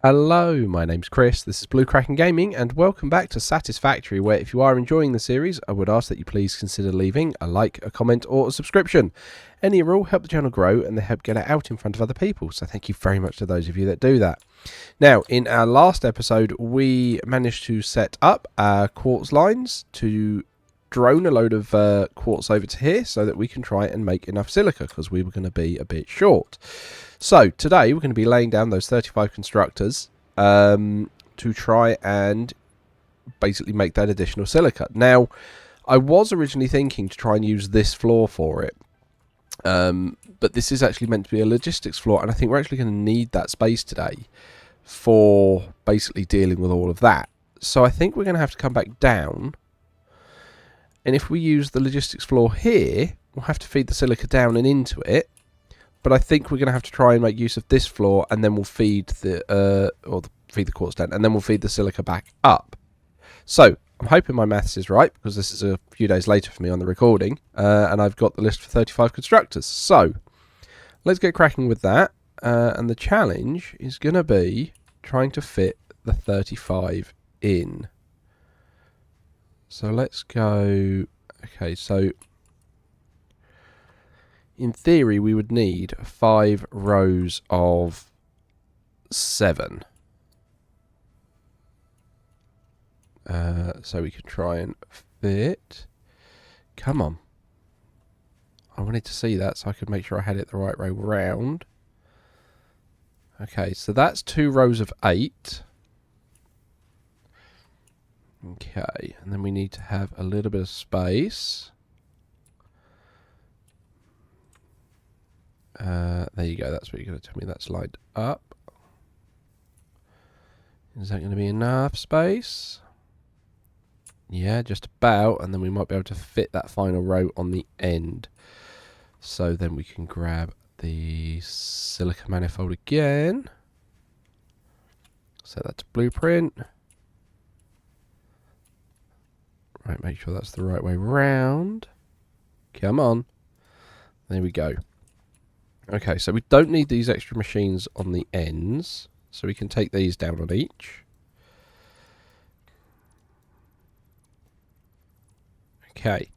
Hello, my name's Chris, this is Blue Kraken Gaming, and welcome back to Satisfactory, where if you are enjoying the series, I would ask that you please consider leaving a like, a comment, or a subscription. Any or all help the channel grow, and they help get it out in front of other people, so thank you very much to those of you that do that. Now, in our last episode, we managed to set up our quartz lines to drone a load of quartz over to here so that we can try and make enough silica, because we were going to be a bit short. So today we're going to be laying down those 35 constructors to try and basically make that additional silica. Now, I was originally thinking to try and use this floor for it, but this is actually meant to be a logistics floor, and I think we're actually going to need that space today for basically dealing with all of that. So I think we're going to have to come back down, and if we use the logistics floor here, we'll have to feed the silica down and into it. But I think we're going to have to try and make use of this floor, and then we'll feed the feed the quartz down, and then we'll feed the silica back up. So I'm hoping my maths is right, because this is a few days later for me on the recording, and I've got the list for 35 constructors. So let's get cracking with that, and the challenge is going to be trying to fit the 35 in. So let's go. Okay, so in theory, we would need 5 rows of 7. So we can try and fit. Come on. I wanted to see that so I could make sure I had it the right way round. Okay, so that's 2 rows of 8. Okay, and then we need to have a little bit of space. There you go, that's what you're going to tell me that's lined up. Is that going to be enough space? Yeah, just about, and then we might be able to fit that final row on the end. So then we can grab the silica manifold again. Set that to blueprint. Right, make sure that's the right way round. Come on. There we go. Okay, so we don't need these extra machines on the ends, so we can take these down on each. Okay.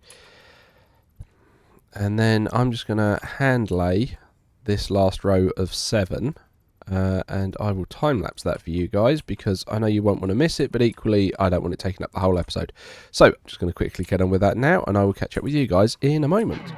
And then I'm just going to hand lay this last row of 7, and I will time-lapse that for you guys, because I know you won't want to miss it, but equally I don't want it taking up the whole episode. So I'm just going to quickly get on with that now, and I will catch up with you guys in a moment.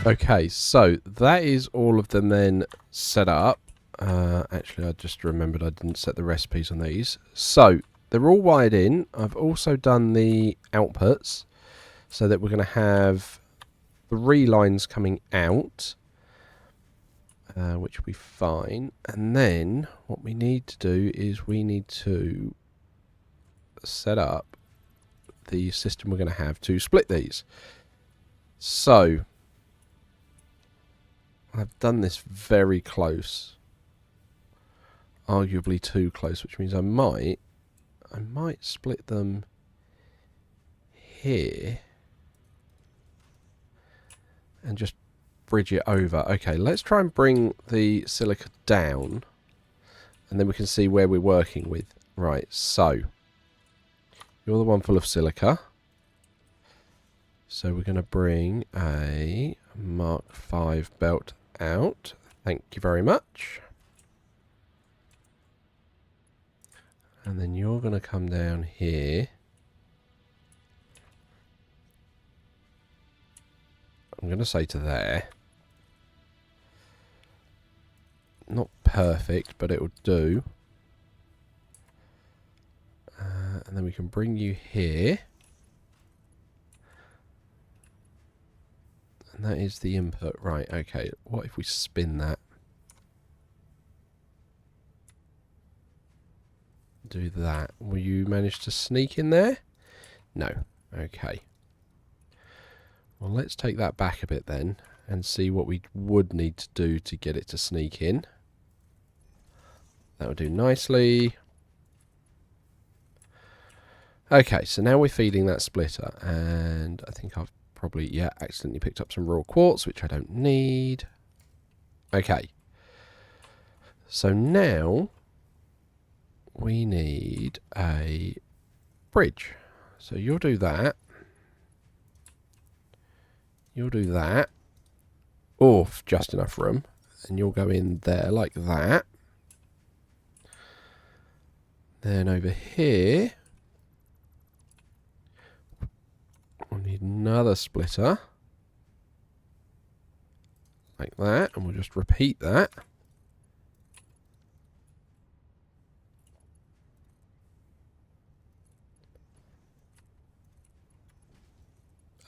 Okay, so that is all of them then set up. Actually, I just remembered I didn't set the recipes on these. So they're all wired in. I've also done the outputs so that we're going to have 3 lines coming out, which will be fine. And then what we need to do is we need to set up the system we're going to have to split these. So I've done this very close, arguably too close, which means I might split them here and just bridge it over. Okay, let's try and bring the silica down, and then we can see where we're working with. Right, so you're the one full of silica. So we're going to bring a Mark 5 belt out. Thank you very much. And then you're going to come down here I'm going to say to there. Not perfect, but it will do. And then we can bring you here. And that is the input. Right, okay. What if we spin that? Do that. Will you manage to sneak in there? No. Okay. Well, let's take that back a bit then and see what we would need to do to get it to sneak in. That will do nicely. Okay, so now we're feeding that splitter, and I think I've probably, yeah, accidentally picked up some raw quartz, which I don't need. Okay. So now we need a bridge. So you'll do that. You'll do that. Oh, just enough room. And you'll go in there like that. Then over here, we'll need another splitter. Like that. And we'll just repeat that.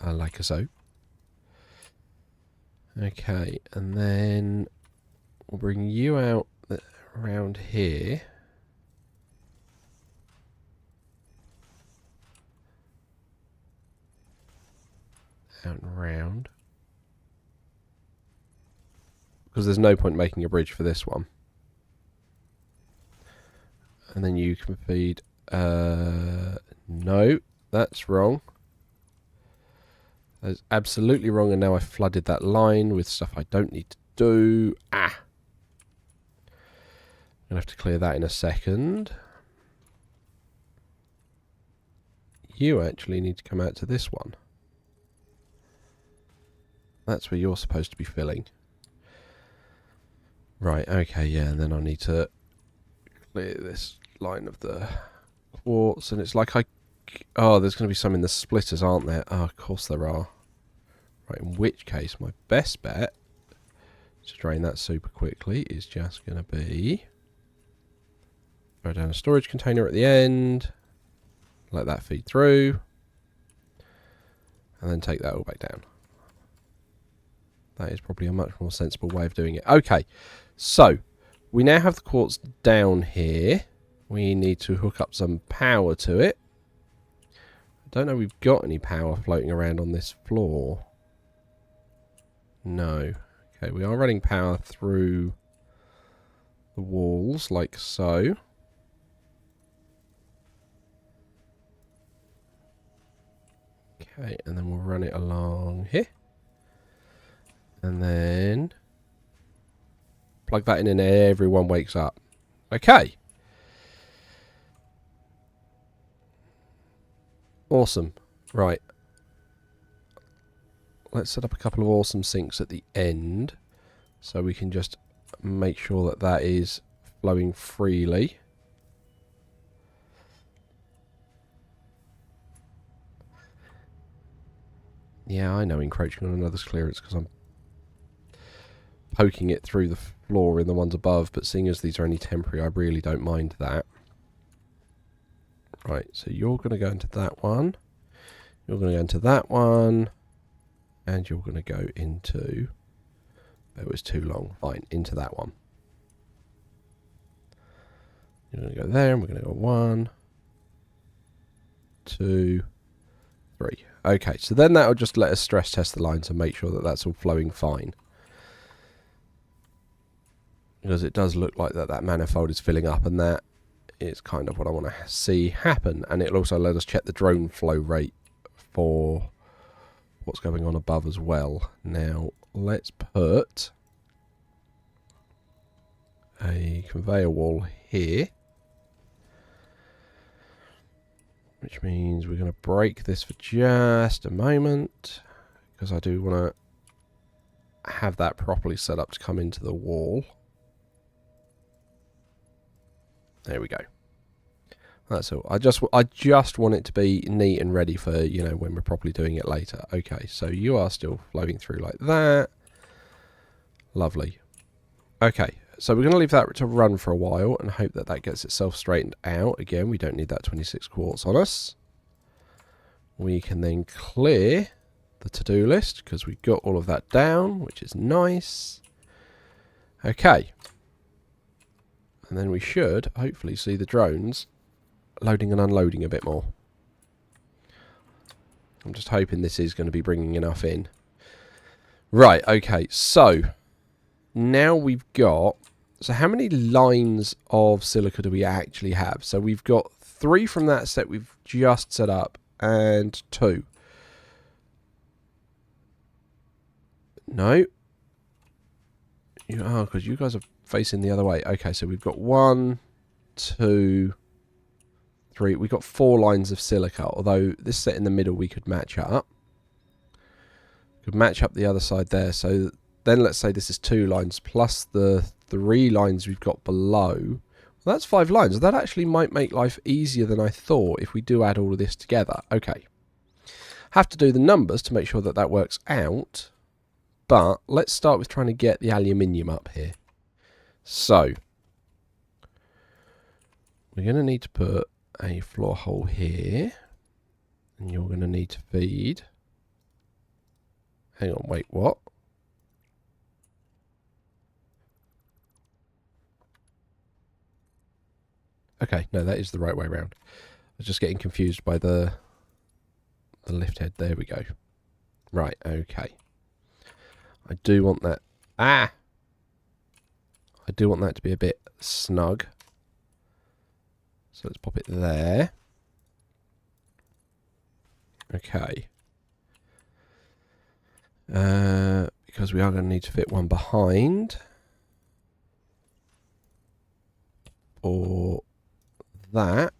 Like so. Okay, and then we'll bring you out around here. Out and round. Because there's no point making a bridge for this one. And then you can feed... no, that's wrong. That's absolutely wrong, and now I've flooded that line with stuff I don't need to do. Ah! I'm going to have to clear that in a second. You actually need to come out to this one. That's where you're supposed to be filling. Right, okay, yeah, and then I need to clear this line of the quartz, and it's like oh, there's going to be some in the splitters, aren't there? Oh, of course there are. Right, in which case, my best bet to drain that super quickly is just going to be... throw down a storage container at the end. Let that feed through. And then take that all back down. That is probably a much more sensible way of doing it. Okay, so we now have the quartz down here. We need to hook up some power to it. I don't know if we've got any power floating around on this floor. No. Okay, we are running power through the walls, like so. Okay, and then we'll run it along here. And then plug that in and everyone wakes up. Okay. Awesome. Right. Let's set up a couple of awesome sinks at the end so we can just make sure that that is flowing freely. Yeah, I know encroaching on another's clearance because I'm poking it through the floor in the ones above, but seeing as these are only temporary, I really don't mind that. Right, so you're going to go into that one. You're going to go into that one. And you're going to go into... it was too long. Fine, into that one. You're going to go there, and we're going to go 1, 2, 3. Okay, so then that will just let us stress test the lines and make sure that that's all flowing fine. Because it does look like that manifold is filling up, and that is kind of what I want to see happen. And it'll also let us check the drone flow rate for what's going on above as well. Now, let's put a conveyor wall here. Which means we're going to break this for just a moment. Because I do want to have that properly set up to come into the wall. There we go. That's all. I just want it to be neat and ready for, you know, when we're properly doing it later. Okay, so you are still flowing through like that. Lovely. Okay, so we're going to leave that to run for a while and hope that that gets itself straightened out. Again, we don't need that 26 quartz on us. We can then clear the to-do list because we've got all of that down, which is nice. Okay. And then we should hopefully see the drones loading and unloading a bit more. I'm just hoping this is going to be bringing enough in. Right, okay, so now we've got... So how many lines of silica do we actually have? So we've got 3 from that set we've just set up and 2. No. Oh, because you guys are facing the other way. Okay, so we've got 1, 2... 3. We've got 4 lines of silica, although this set in the middle we could match up. Could match up the other side there. So then let's say this is 2 lines plus the 3 lines we've got below. Well, that's 5 lines. That actually might make life easier than I thought if we do add all of this together. Okay. Have to do the numbers to make sure that that works out. But let's start with trying to get the aluminium up here. So we're going to need to put a floor hole here, and you're going to need to feed. Hang on, wait, what? Okay, no, that is the right way around. I was just getting confused by the lift head. There we go. Right, okay. I do want that. I do want that to be a bit snug. So let's pop it there. Okay. Because we are going to need to fit one behind. Or that.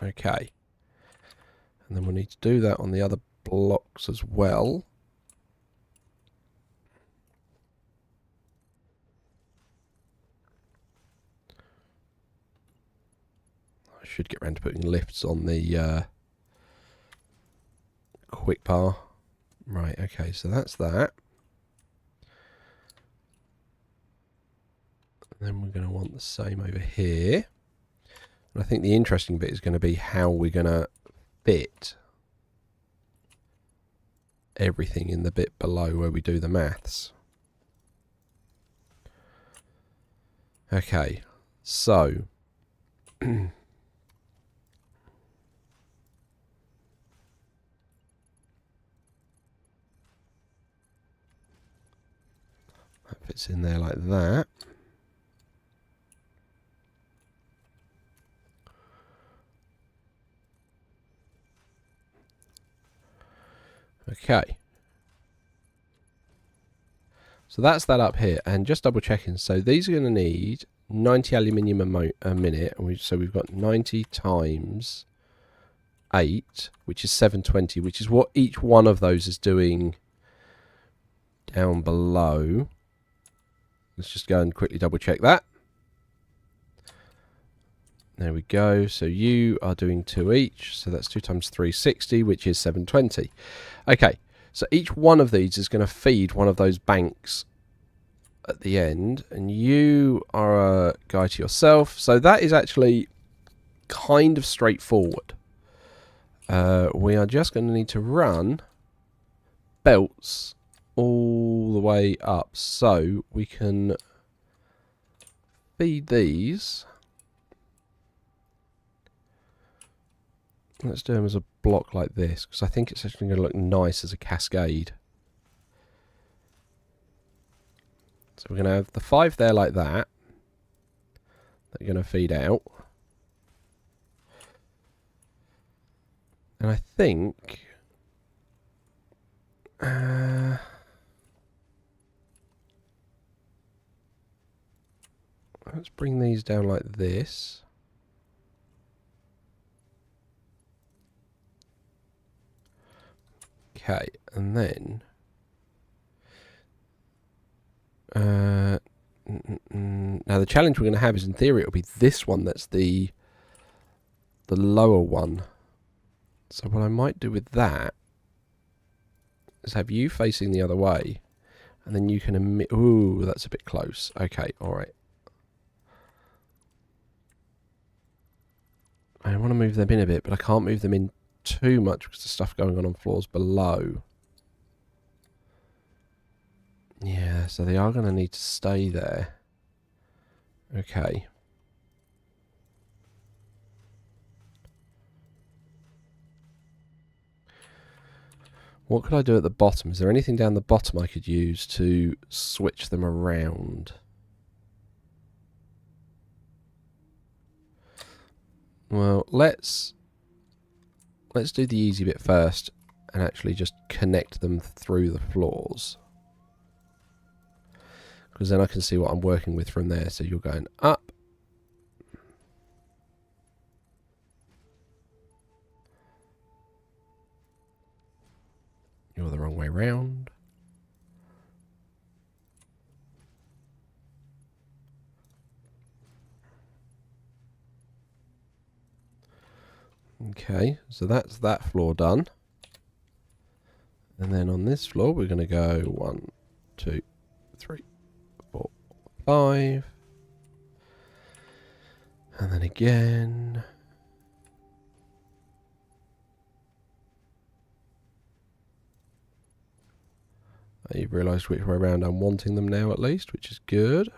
Okay. And then we'll need to do that on the other blocks as well. I should get around to putting lifts on the quick bar. Right, okay, so that's that. And then we're going to want the same over here. And I think the interesting bit is going to be how we're going to fit everything in the bit below where we do the maths. Okay, so that fits in there like that. Okay. So that's that up here, and just double checking. So these are going to need 90 aluminium a minute, and so we've got 90 times 8, which is 720, which is what each one of those is doing down below. Let's just go and quickly double check that. There we go. So you are doing 2 each, so that's 2 times 360, which is 720. Okay, so each one of these is going to feed one of those banks at the end, and you are a guy to yourself. So that is actually kind of straightforward. We are just going to need to run belts all the way up, so we can feed these. Let's do them as a block like this, because I think it's actually going to look nice as a cascade. So we're going to have the 5 there like that. They're going to feed out. And I think... let's bring these down like this. Okay, and then... no, Now the challenge we're going to have is, in theory, it'll be this one that's the lower one. So what I might do with that is have you facing the other way, and then you can emit. Ooh, that's a bit close. Okay, all right. I want to move them in a bit, but I can't move them in too much because the stuff going on floors below. Yeah, so they are going to need to stay there. Okay. What could I do at the bottom? Is there anything down the bottom I could use to switch them around? Well, let's do the easy bit first and actually just connect them through the floors. Because then I can see what I'm working with from there. So you're going up. You're the wrong way round. Okay, so that's that floor done. And then on this floor, we're going to go 1, 2, 3, 4, 5. And then again. You've realised which way around I'm wanting them now, at least, which is good.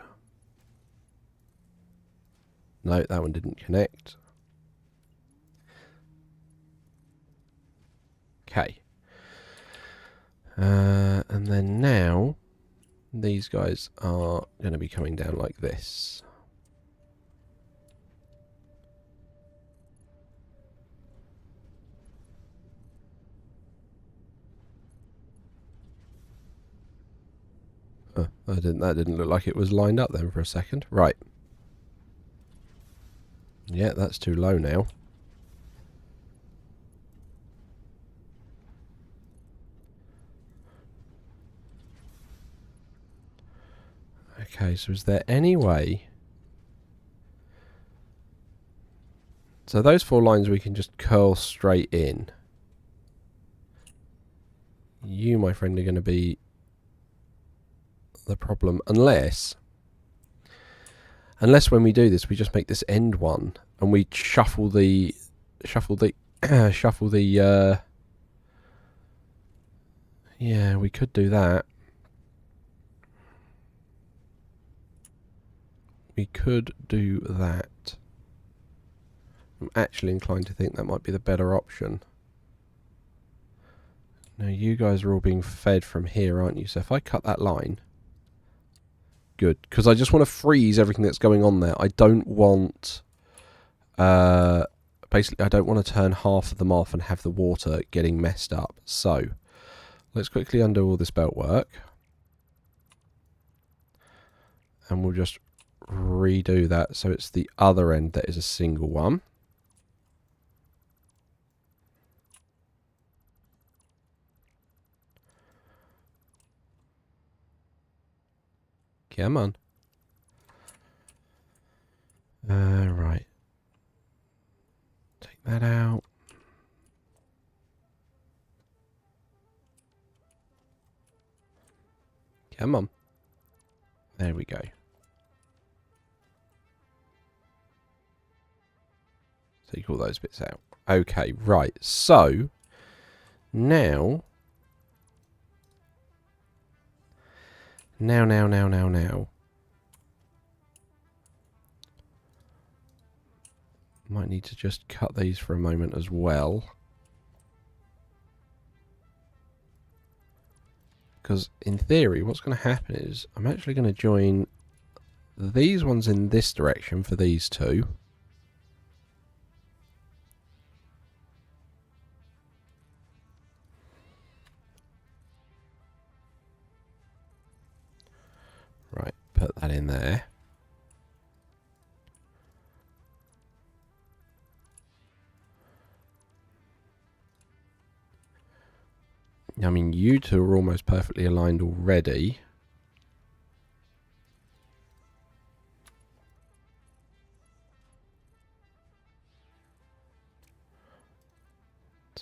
No, that one didn't connect. Okay. And then now, these guys are going to be coming down like this. That didn't look like it was lined up then for a second. Right. Yeah, that's too low now. Okay, so is there any way... So those 4 lines we can just curl straight in. You, my friend, are going to be the problem, unless when we do this we just make this end one and we shuffle the yeah, we could do that. We could do that. I'm actually inclined to think that might be the better option. Now you guys are all being fed from here, aren't you? So if I cut that line, good, because I just want to freeze everything that's going on there. I don't want basically I don't want to turn half of them off and have the water getting messed up. So let's quickly undo all this belt work and we'll just redo that so it's the other end that is a single one. Come on. Right. Take that out. Come on. There we go. Take all those bits out. Okay, right. So, now. Might need to just cut these for a moment as well. Because in theory, what's going to happen is I'm actually going to join these ones in this direction for these two. Right, put that in there. I mean, you two are almost perfectly aligned already.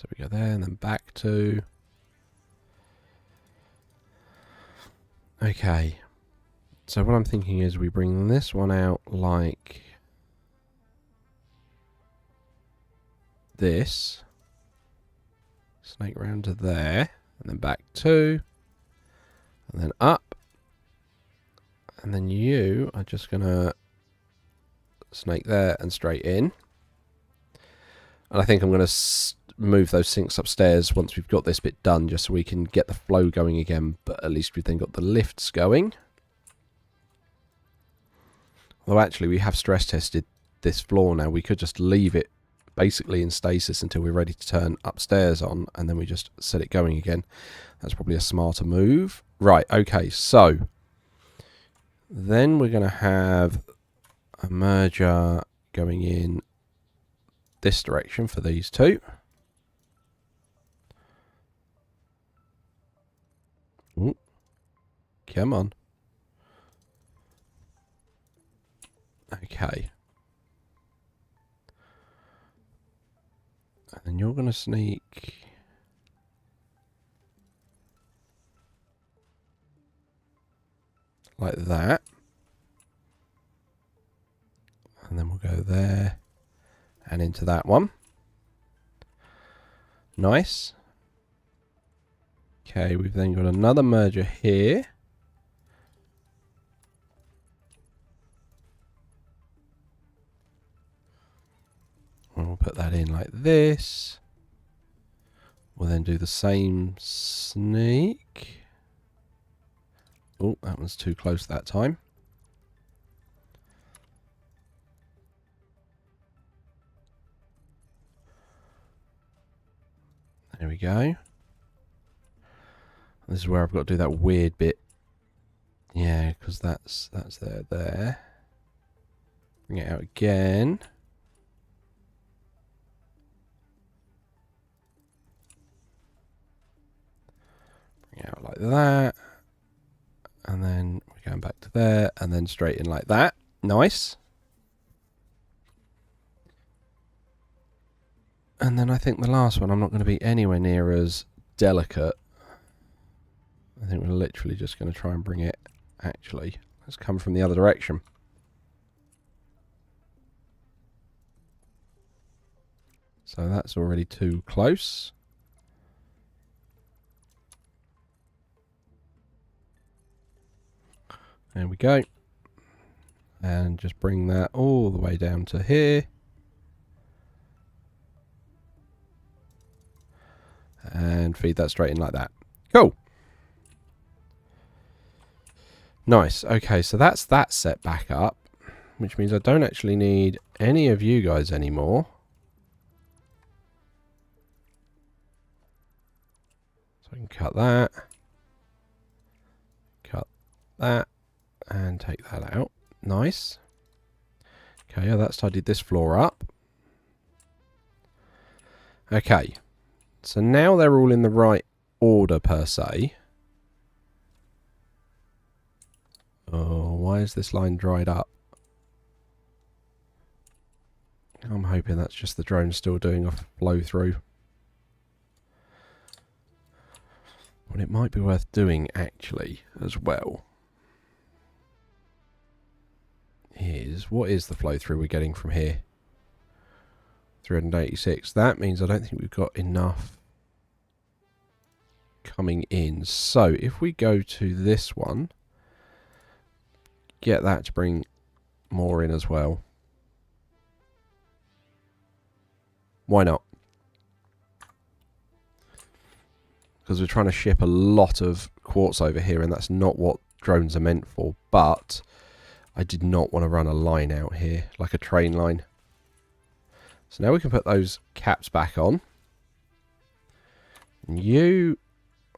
So we go there and then back to... Okay. So what I'm thinking is we bring this one out like this. Snake round to there. And then back 2. And then up. And then you are just going to snake there and straight in. And I think I'm going to move those sinks upstairs once we've got this bit done, just so we can get the flow going again. But at least we've then got the lifts going. Although actually we have stress tested this floor now. We could just leave it basically in stasis until we're ready to turn upstairs on, and then we just set it going again. That's probably a smarter move. Right, okay, so then we're going to have a merger going in this direction for these two. Ooh, come on. Okay. And then you're going to sneak... like that. And then we'll go there and into that one. Nice. Okay, we've then got another merger here. And we'll put that in like this. We'll then do the same sneak. Oh, that was too close that time. There we go. This is where I've got to do that weird bit. Yeah, because that's there. Bring it out again. Bring it out like that. And then we're going back to there, and then straight in like that. Nice. And then I think the last one, I'm not going to be anywhere near as delicate. I think we're literally just going to try and bring it, actually, let's come from the other direction. So that's already too close. There we go. And just bring that all the way down to here. And feed that straight in like that. Cool. Nice. Okay, so that's that set back up, which means I don't actually need any of you guys anymore. So I can cut that. Cut that. And take that out. Nice. Okay, yeah, that's tidied this floor up. Okay. So now they're all in the right order, per se. Oh, why is this line dried up? I'm hoping that's just the drone still doing a flow through. What it might be worth doing, actually, as well, is, what is the flow through we're getting from here? 386. That means I don't think we've got enough coming in. So if we go to this one, get that to bring more in as well. Why not? Because we're trying to ship a lot of quartz over here, and that's not what drones are meant for. But I did not want to run a line out here, like a train line. So now we can put those caps back on. And you,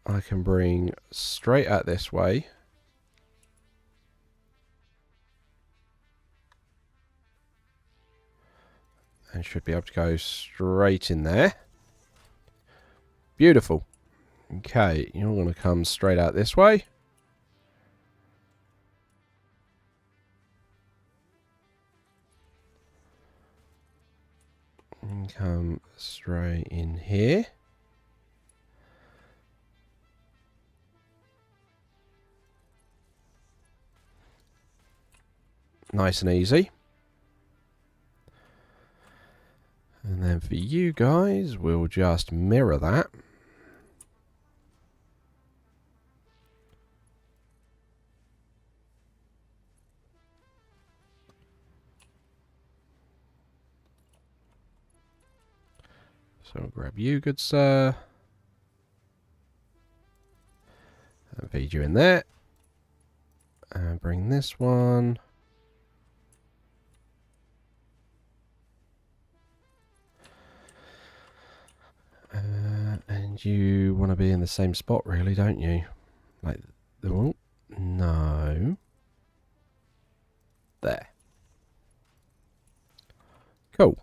I can bring straight out this way. And should be able to go straight in there. Beautiful. Okay, you're going to come straight out this way. and come straight in here. Nice and easy. And then for you guys, we'll just mirror that. So I'll grab you, good sir. And feed you in there. And bring this one. And you want to be in the same spot, really, don't you? Like, oh, no. There. Cool.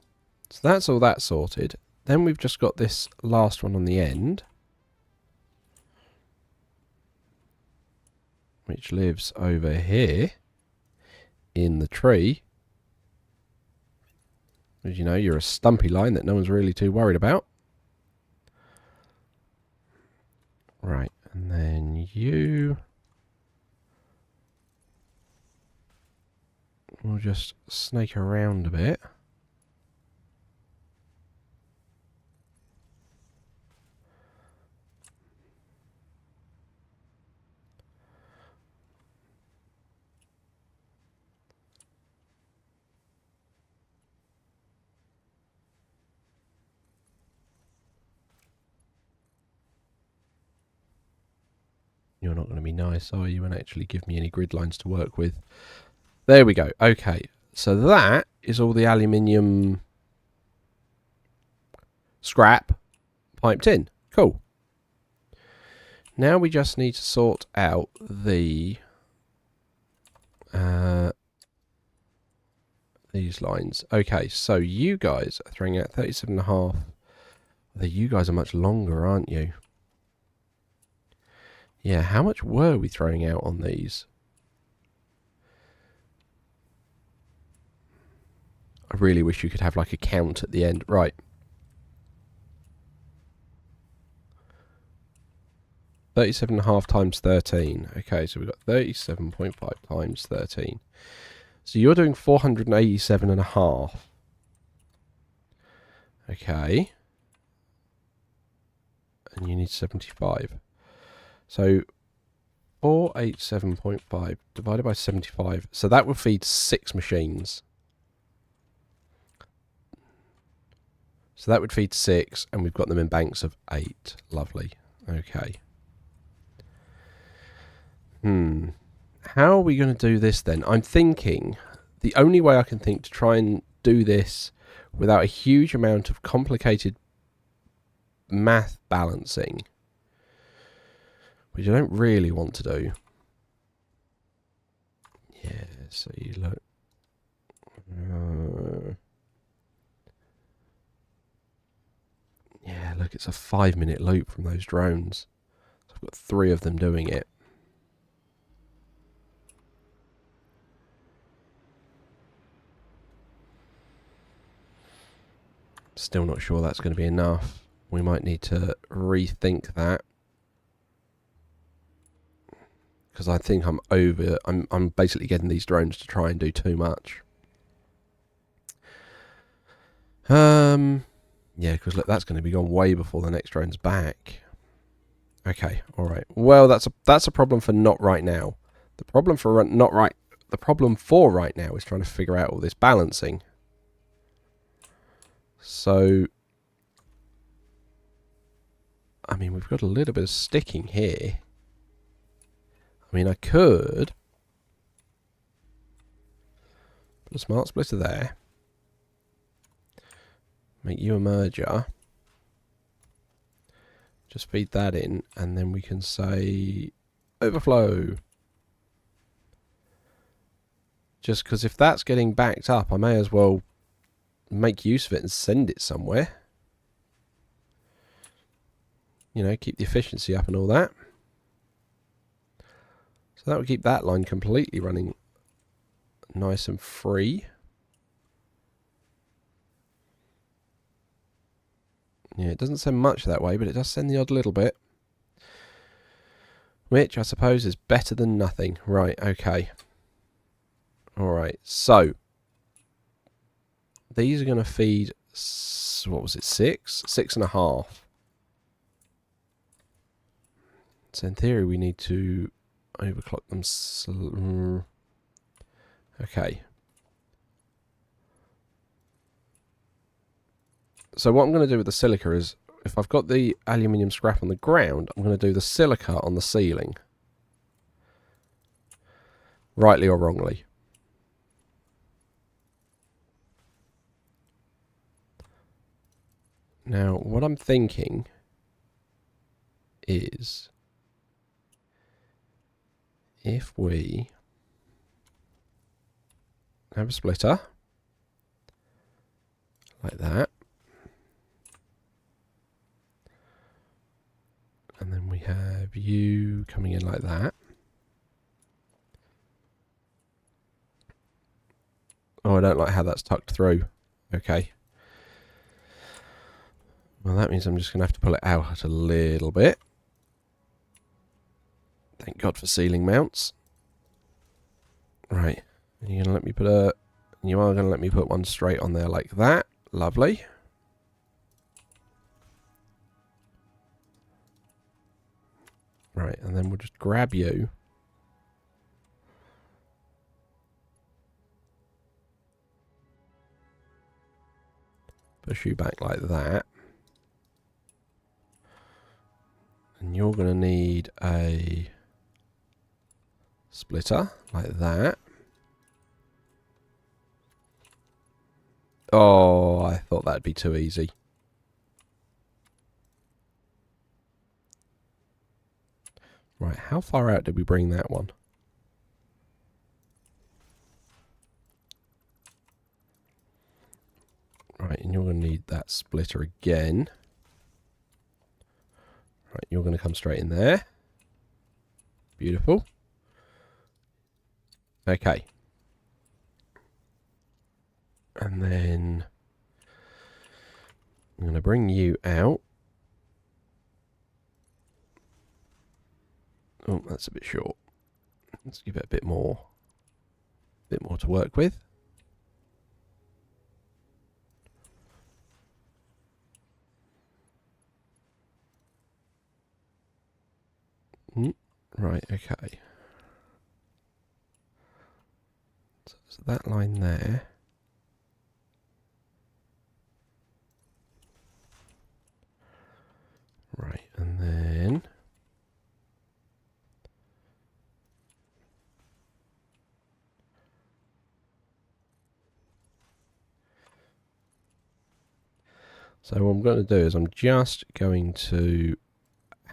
So that's all that sorted. Then we've just got this last one on the end, which lives over here in the tree. As you know, you're a stumpy line that no one's really too worried about. Right, and then you... we'll just snake around a bit. You're not going to be nice, are you, and actually give me any grid lines to work with. There we go. Okay, so that is all the aluminium scrap piped in. Cool. Now we just need to sort out the these lines. Okay, so you guys are throwing out 37.5. You guys are much longer, aren't you? Yeah, how much were we throwing out on these? I really wish you could have like a count at the end. Right. 37.5 times 13. Okay, so we've got 37.5 times 13. So you're doing 487.5. Okay. And you need 75. So 487.5 divided by 75. So that would feed 6 machines. So that would feed 6, and we've got them in banks of 8. Lovely. Okay. How are we going to do this then? I'm thinking the only way I can think to try and do this without a huge amount of complicated math balancing, which I don't really want to do. Yeah, so you look. Yeah, look, it's a 5-minute loop from those drones. So I've got 3 of them doing it. Still not sure that's going to be enough. We might need to rethink that. Because I think I'm basically getting these drones to try and do too much. Yeah, because look, that's going to be gone way before the next drone's back. Okay, all right. Well, that's a problem for not right now. The problem for right now is trying to figure out all this balancing. So, I mean, we've got a little bit of sticking here. I mean, I could put a smart splitter there. Make you a merger. Just feed that in, and then we can say overflow. Just because if that's getting backed up, I may as well make use of it and send it somewhere. You know, keep the efficiency up and all that. So that would keep that line completely running nice and free. Yeah, it doesn't send much that way, but it does send the odd little bit. Which I suppose is better than nothing. Right, okay. Alright, so these are going to feed, what was it, 6? 6.5. So in theory we need to overclock them. Okay. So what I'm going to do with the silica is, if I've got the aluminium scrap on the ground, I'm going to do the silica on the ceiling. Rightly or wrongly. Now, what I'm thinking is, if we have a splitter, like that, and then we have you coming in like that. Oh, I don't like how that's tucked through. Okay. Well, that means I'm just going to have to pull it out a little bit. Thank God for ceiling mounts. Right. You're going to let me put a... You are going to let me put one straight on there like that. Lovely. Right, and then we'll just grab you. Push you back like that. And you're going to need a splitter like that. Oh, I thought that'd be too easy. Right, how far out did we bring that one? Right, and you're going to need that splitter again. Right, you're going to come straight in there. Beautiful. Okay. And then I'm going to bring you out. Oh, that's a bit short. Let's give it a bit more to work with. Right, okay. So that line there. Right, and then so what I'm going to do is I'm just going to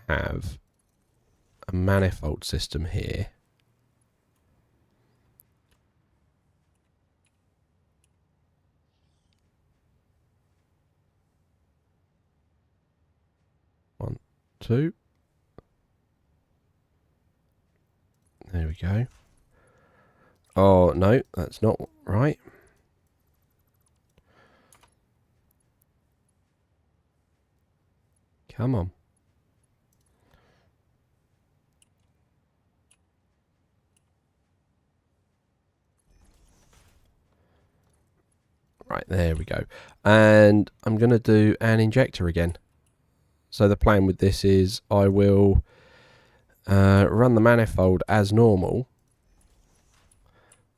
have a manifold system here. One, two. There we go. Oh, no, that's not right. Come on. Right, there we go. And I'm going to do an injector again. So the plan with this is I will run the manifold as normal,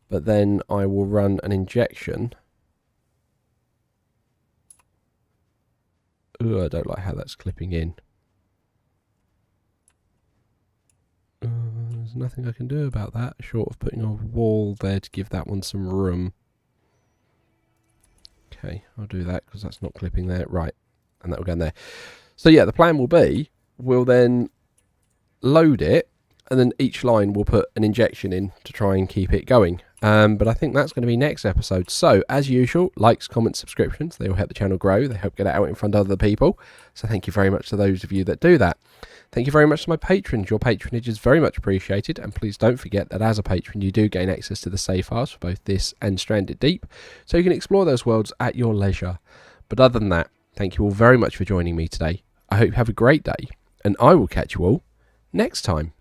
but then I will run an injection. Ooh, I don't like how that's clipping in. There's nothing I can do about that, short of putting a wall there to give that one some room. Okay, I'll do that because that's not clipping there. Right, and that will go in there. So yeah, the plan will be, we'll then load it, and then each line will put an injection in to try and keep it going. But I think that's going to be next episode. So, as usual, likes, comments, subscriptions, they will help the channel grow. They help get it out in front of other people. So thank you very much to those of you that do that. Thank you very much to my patrons. Your patronage is very much appreciated. And please don't forget that as a patron, you do gain access to the save files for both this and Stranded Deep. So you can explore those worlds at your leisure. But other than that, Thank you all very much for joining me today. I hope you have a great day, and I will catch you all next time.